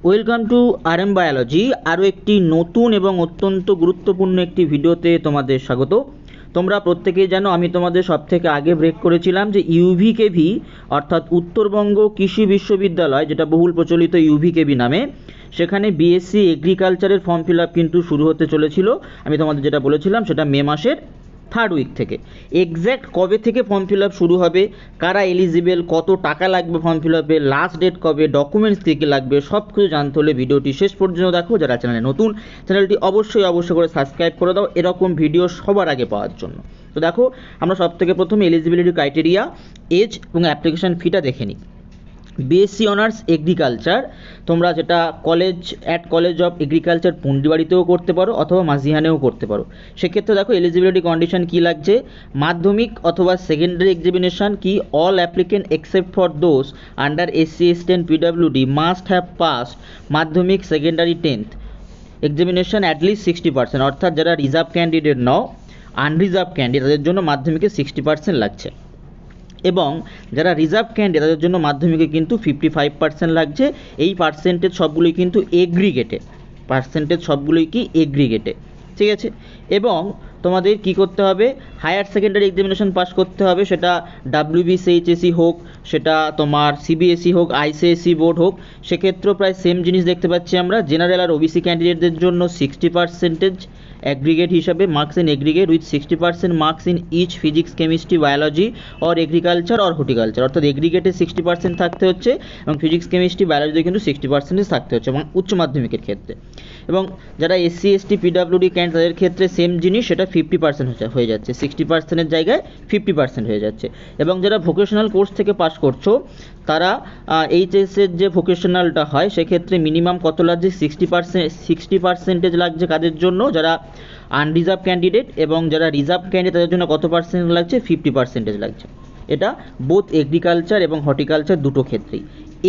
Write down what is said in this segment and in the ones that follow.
Welcome to RM biology. আরও একটি নতুন এবং অত্যন্ত গুরুত্বপূর্ণ একটি ভিডিওতে তোমাদের স্বাগত। তোমরা প্রত্যেকেই জানো আমি তোমাদের সবথেকে আগে ব্রেক করেছিলাম যে ইউভিকেভি অর্থাৎ উত্তরবঙ্গ কৃষি বিশ্ববিদ্যালয়, যেটা বহুল প্রচলিত ইউভিকেভি নামে, সেখানে বিএসসি এগ্রিকালচারের ফর্ম ফিল আপ কিন্তু শুরু হতে চলেছিল। আমি তোমাদের যেটা বলেছিলাম সেটা মে মাসের 3rd উইক থেকে। এক্স্যাক্ট কবে থেকে ফর্ম ফিল আপ শুরু হবে, কারা এলিজিবেল, কত টাকা লাগবে ফর্ম ফিল আপে, লাস্ট ডেট কবে, ডকুমেন্টস কী কী লাগবে, সব কিছু জানতে হলে ভিডিওটি শেষ পর্যন্ত দেখো। যারা চ্যানেলে নতুন, চ্যানেলটি অবশ্যই করে সাবস্ক্রাইব করে দাও এরকম ভিডিও সবার আগে পাওয়ার জন্য। তো দেখো, আমরা সব থেকে প্রথমে এলিজিবিলিটি ক্রাইটেরিয়া, এজ এবং অ্যাপ্লিকেশন ফিটা দেখে নিই। বিএসসি অনার্স এগ্রিকালচার তোমরা যেটা কলেজ অফ এগ্রিকালচার পুন্ডিবাড়িতেও করতে পারো অথবা মাঝিহানেও করতে পারো। সেক্ষেত্রে দেখো এলিজিবিলিটি কন্ডিশন কী লাগছে, মাধ্যমিক অথবা সেকেন্ডারি এক্সামিনেশন কি all applicant except for those under SC ST and PWD must have passed মাধ্যমিক সেকেন্ডারি 10th এক্সামিনেশন অ্যাটলিস্ট 60%, অর্থাৎ যারা রিজার্ভ ক্যান্ডিডেট নও, আনরিজার্ভ ক্যান্ডিডেট, তাদের জন্য মাধ্যমিকে 60% লাগছে, এবং যারা রিজার্ভ ক্যান্ডিডেট তাদের জন্য মাধ্যমিকে কিন্তু 55% লাগছে। এই পার্সেন্টেজ সবগুলোই কিন্তু এগ্রিগেটে, ঠিক আছে। এবং তোমাদের কি করতে হবে, হায়ার সেকেন্ডারি এক্সামিনেশন পাস করতে হবে, সেটা WBCHSE হোক, সেটা তোমার CBSE হোক, ICSE বোর্ড হোক, সেক্ষেত্রেও প্রায় সেম জিনিস দেখতে পাচ্ছি আমরা। জেনারেল আর OBC ক্যান্ডিডেটদের জন্য 60% অ্যাগ্রিগেট হিসাবে marks in aggregate with 60% marks in each physics, chemistry, biology or agriculture or horticulture, অর্থাৎ এগ্রিগেটে 60% থাকতে হচ্ছে এবং ফিজিক্স, কেমিস্ট্রি, বায়োলজিতে কিন্তু 60% থাকতে হচ্ছে এবং উচ্চ মাধ্যমিকের ক্ষেত্রে। এবং যারা SC ST PWD ক্যান্ডিডেট তাদের ক্ষেত্রে সেম জিনিস, সেটা 50% হয়ে যাচ্ছে, 60%-এর জায়গায় 50% হয়ে যাচ্ছে। এবং যারা ভোকেশনাল কোর্স থেকে পাস করছো তারা HSের যে ভোকেশনালটা হয় সেক্ষেত্রে মিনিমাম কত লাগছে, 60% লাগছে কাদের জন্য, যারা আনরিজার্ভ ক্যান্ডিডেট, এবং যারা রিজার্ভ ক্যান্ডিডেট তাদের জন্য কত পার্সেন্ট লাগছে, 50% লাগছে। এটা বোথ এগ্রিকালচার এবং হর্টিকালচার দুটো ক্ষেত্রেই।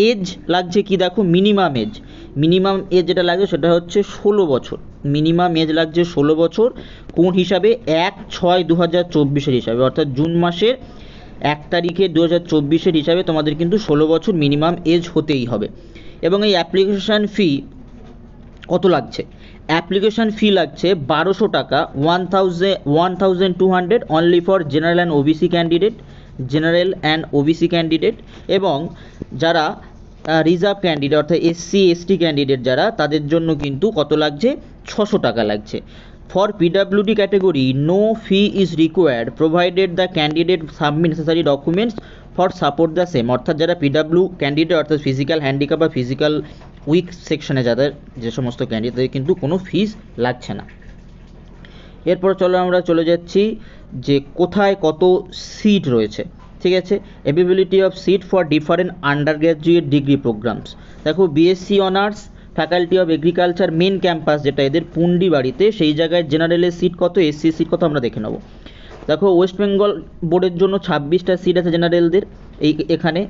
এজ লাগছে কি দেখো, মিনিমাম এজ যেটা লাগছে সেটা হচ্ছে 16 বছর। মিনিমাম এজ লাগছে 16 বছর। কোন হিসাবে, 1/6/2024 হিসাবে, অর্থাৎ জুন মাসের 1 তারিখে 2024 হিসাবে তোমাদের কিন্তু 16 বছর মিনিমাম এজ হতেই হবে। এবং এই অ্যাপ্লিকেশান ফি কত লাগছে, অ্যাপ্লিকেশান ফি লাগছে 1200 টাকা, 1200 only for general and OBC candidate, এবং যারা রিজার্ভ ক্যান্ডিডেট অর্থাৎ SC ST ক্যান্ডিডেট যারা, তাদের জন্য কিন্তু কত লাগছে, 600 টাকা লাগছে। For PWD category no fee is required provided the candidate submit necessary documents for support the same, অর্থাৎ যারা PW ক্যান্ডিডেট অর্থাৎ ফিজিক্যাল হ্যান্ডিক্যাপ বা ফিজিক্যাল উইক সেকশনে যাদের যে সমস্ত ক্যান্ডিডেট, তাদের কিন্তু কোনো ফিস লাগছে না। এরপর আমরা চলে যাচ্ছি যে কোথায় কত সিট রয়েছে, ঠিক আছে। Ability of seat for different undergraduate degree programmes. দেখো BSc honours faculty of agriculture main campus যেটা এদের পুন্ডিবাড়িতে, সেই জায়গায় জেনারেলের সিট কত, SC সিট কত আমরা দেখে নেব। দেখো ওয়েস্ট বেঙ্গল বোর্ডের জন্য 26টা সিট আছে জেনারেলদের, এখানে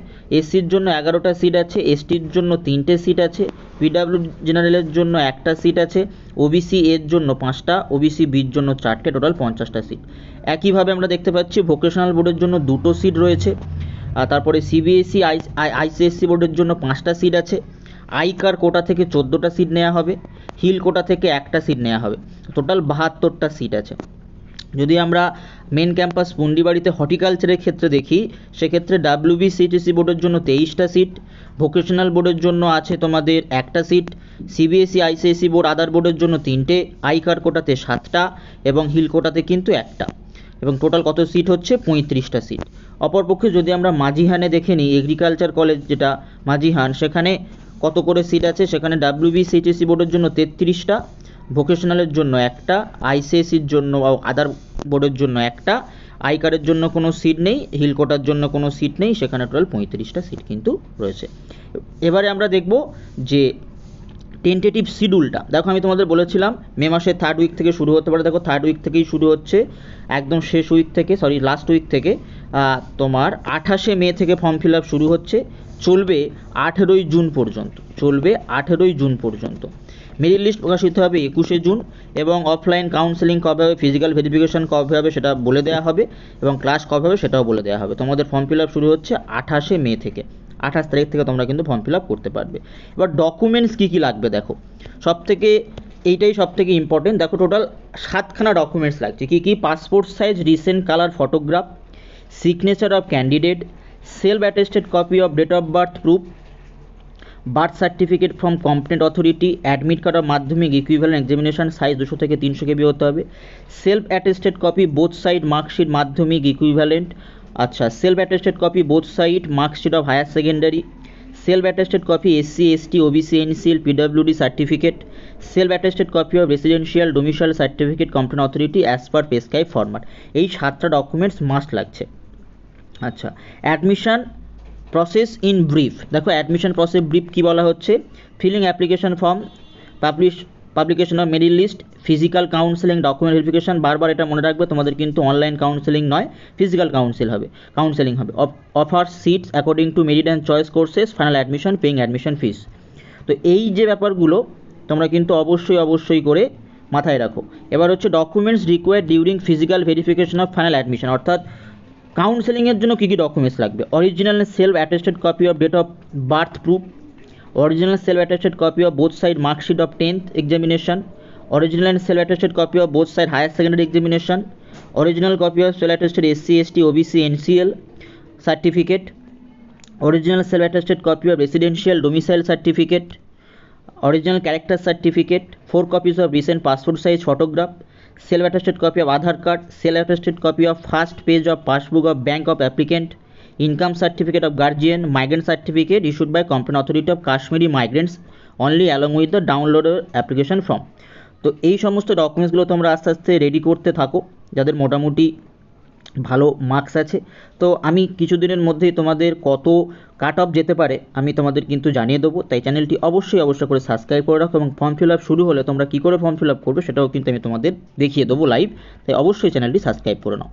SCর জন্য 11টা সিট আছে, STর জন্য 3টে সিট আছে, PW জেনারেলের জন্য 1টা সিট আছে, OBC এর জন্য 5টা, OBC বির জন্য 4টে, টোটাল 50টা সিট। একইভাবে আমরা দেখতে পাচ্ছি ভোকেশনাল বোর্ডের জন্য 2টো সিট রয়েছে, আর তারপরে CBSE ICSE বোর্ডের জন্য 5টা সিট আছে, আইকার কোটা থেকে 14টা সিট নেওয়া হবে, হিল কোটা থেকে 1টা সিট নেওয়া হবে, টোটাল 72টা সিট আছে। যদি আমরা মেন ক্যাম্পাস পুন্ডিবাড়িতে হর্টিকালচারের ক্ষেত্রে দেখি, সেক্ষেত্রে WBCHSE বোর্ডের জন্য 23টা সিট, ভোকেশনাল বোর্ডের জন্য আছে তোমাদের 1টা সিট, CBSE ICSE বোর্ড আদার বোর্ডের জন্য 3টে, আইকার কোটাতে 7টা এবং হিল কোটাতে কিন্তু 1টা, এবং টোটাল কত সিট হচ্ছে, 35টা সিট। অপরপক্ষে যদি আমরা মাঝিহানে দেখে নিই, এগ্রিকালচার কলেজ যেটা মাঝিহান, সেখানে কত করে সিট আছে, সেখানে WBCHSE বোর্ডের জন্য 33টা, ভোকেশনালের জন্য 1টা, ICSEর জন্য আদার বোর্ডের জন্য 1টা, আইকারের জন্য কোনো সিট নেই, হিল কোটার জন্য কোনো সিট নেই, সেখানে টোটাল 35টা সিট কিন্তু রয়েছে। এবারে আমরা দেখব যে টেন্টেটিভ শিডিউলটা। দেখো আমি তোমাদের বলেছিলাম মে মাসের 3rd উইক থেকে শুরু হতে পারে। দেখো 3rd উইক থেকেই শুরু হচ্ছে, একদম শেষ উইক থেকে, লাস্ট উইক থেকে তোমার 28শে মে থেকে ফর্ম ফিল আপ শুরু হচ্ছে, চলবে 18ই জুন পর্যন্ত। মেরিট লিস্ট প্রকাশিত হবে 21শে জুন, এবং অফলাইন কাউন্সেলিং কবে হবে, ফিজিক্যাল ভেরিফিকেশন কবে হবে সেটা বলে দেওয়া হবে, এবং ক্লাস কবে হবে সেটাও বলে দেওয়া হবে। তোমাদের ফর্ম ফিল আপ শুরু হচ্ছে 28শে মে থেকে, 28 তারিখ থেকে তোমরা কিন্তু ফর্ম ফিল আপ করতে পারবে। এবার ডকুমেন্টস কী কী লাগবে দেখো, এইটাই সব থেকে ইম্পর্টেন্ট। দেখো টোটাল 7খানা ডকুমেন্টস লাগছে। কী কী? Passport size recent colour photograph, signature of candidate, self attested copy of date of birth proof, birth certificate from competent authority, admit card of Madhyamik equivalent examination size 200 থেকে 300 KB হতে হবে, self attested copy both side marksheet Madhyamik equivalent, আচ্ছা self attested copy both side marksheet of higher secondary, self attested copy SC ST OBC NCL PWD certificate, self attested copy of residential domicile certificate competent authority as per পেস্কাই format. এই 7টা documents must লাগছে। আচ্ছা, admission process in brief. দেখো admission process brief কী বলা হচ্ছে? Filling application form, publication of merit list, physical counselling, document verification. বারবার এটা মনে রাখবে, তোমাদের কিন্তু অনলাইন কাউন্সেলিং নয়, ফিজিক্যাল কাউন্সেলিং হবে। Offer seats according to merit and choice courses, final admission, paying admission fees. তো এই যে ব্যাপারগুলো তোমরা কিন্তু অবশ্যই করে মাথায় রাখো। এবার হচ্ছে documents required during physical verification of final admission, অর্থাৎ কাউন্সেলিংয়ের জন্য কী কী ডকুমেন্টস লাগবে? Original self attested copy of date of birth proof, original self-attested copy of both side mark sheet of 10th examination, original and self-attested copy of both side higher secondary examination, original copy of self-attested SC ST OBC NCL certificate, original self-attested copy of residential domicile certificate, original character certificate, 4 copies of recent passport size photograph, self-attested copy of Aadhaar card, self-attested copy of first page of passbook of bank of applicant, income certificate of guardian, migrant certificate issued by competent authority of Kashmiri migrants only along with the downloaded application form। তো এই সমস্ত ডকুমেন্টসগুলো তোমরা আস্তে আস্তে ready করতে থাকো যাদের মোটামুটি ভালো মার্কস আছে। তো আমি কিছুদিনের মধ্যেই তোমাদের কত কাট অফ যেতে পারে আমি তোমাদের কিন্তু জানিয়ে দেবো, তাই চ্যানেলটি অবশ্যই করে সাবস্ক্রাইব করে রাখো এবং ফর্ম ফিল আপ শুরু হলে তোমরা কী করে ফর্ম ফিল আপ করবে সেটাও কিন্তু আমি তোমাদের দেখিয়ে দেবো লাইভ, তাই অবশ্যই চ্যানেলটি সাবস্ক্রাইব করে নাও।